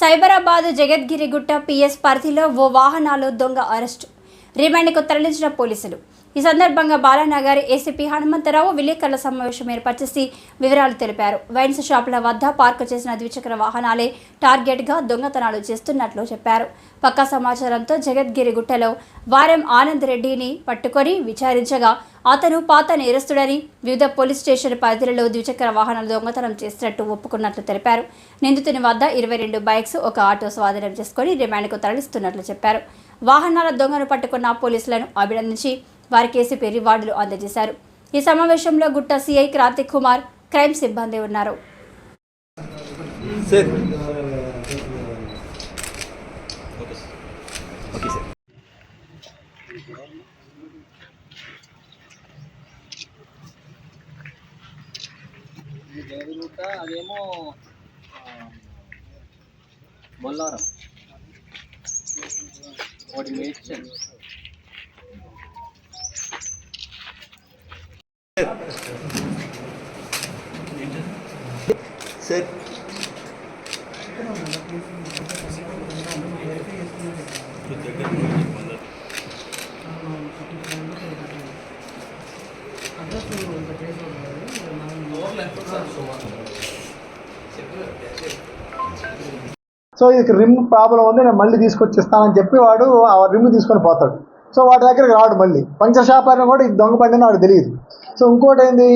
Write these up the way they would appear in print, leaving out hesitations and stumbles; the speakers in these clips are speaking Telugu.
సైబరాబాద్ జగద్గిరిగుట్ట పిఎస్ పరిధిలో ఓ వాహనాలు దొంగ అరెస్టు, రిమాండ్కు తరలించిన పోలీసులు. ఈ సందర్భంగా బాలానగర్ ఏసీపీ హనుమంతరావు విలేకరుల సమావేశం ఏర్పాటు చేసి వివరాలు తెలిపారు. వైన్స్ షాపుల వద్ద పార్కు చేసిన ద్విచక్ర వాహనాలే టార్గెట్గా దొంగతనాలు చేస్తున్నట్లు చెప్పారు. పక్కా సమాచారంతో జగద్గిరిగుట్టలో వారం ఆనంద్ రెడ్డిని పట్టుకొని విచారించగా అతను పాత నేరస్తుడని, వివిధ పోలీస్ స్టేషన్ పరిధిలో ద్విచక్ర వాహనాలు దొంగతనం చేసినట్టు ఒప్పుకున్నట్లు తెలిపారు. నిందితుని వద్ద 22 బైక్స్, ఒక ఆటో స్వాధీనం చేసుకుని రిమాండ్కు తరలిస్తున్నట్లు చెప్పారు. వాహనాల దొంగను పట్టుకున్న పోలీసులను అభినందించి వారికి ఏసీపీ రివార్డులు అందజేశారు. ఈ సమావేశంలో గుట్ట సిఐ కార్తిక్ కుమార్, క్రైమ్ సిబ్బంది ఉన్నారు. అదేమో బొల్లారం ఒకటి మేడ్చల్. సార్ సో ఇది రిమ్ ప్రాబ్లం ఉంది, నేను మళ్ళీ తీసుకొచ్చిస్తానని చెప్పి వాడు ఆ రిమ్ తీసుకొని పోతాడు. సో వాడి దగ్గరికి రాడు. మళ్ళీ పంచర్ షాప్ అయినా కూడా ఇది దొంగ పడిందని వాడు తెలియదు. సో ఇంకోటి ఏంది,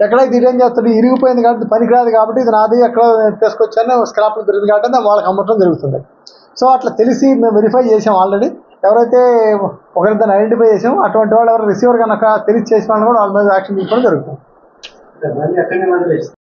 ఎక్కడైతే ఇదేం చేస్తాడు, ఇరిగిపోయింది కాబట్టి పనికిరాదు కాబట్టి ఇది నాది, ఎక్కడ తీసుకొచ్చాను స్క్రాప్లో దొరికింది కాబట్టి వాళ్ళకి అమ్మటం జరుగుతుంది. సో అట్లా తెలిసి మేము వెరిఫై చేసాం ఆల్రెడీ. ఎవరైతే ఒకరిద్దరిని ఐడెంటిఫై చేసాం, అటువంటి వాళ్ళు ఎవరు రిసీవర్ కనుక తెలిసి చేసిన వాళ్ళు కూడా వాళ్ళ మీద యాక్షన్ తీసుకోవడం జరుగుతుంది.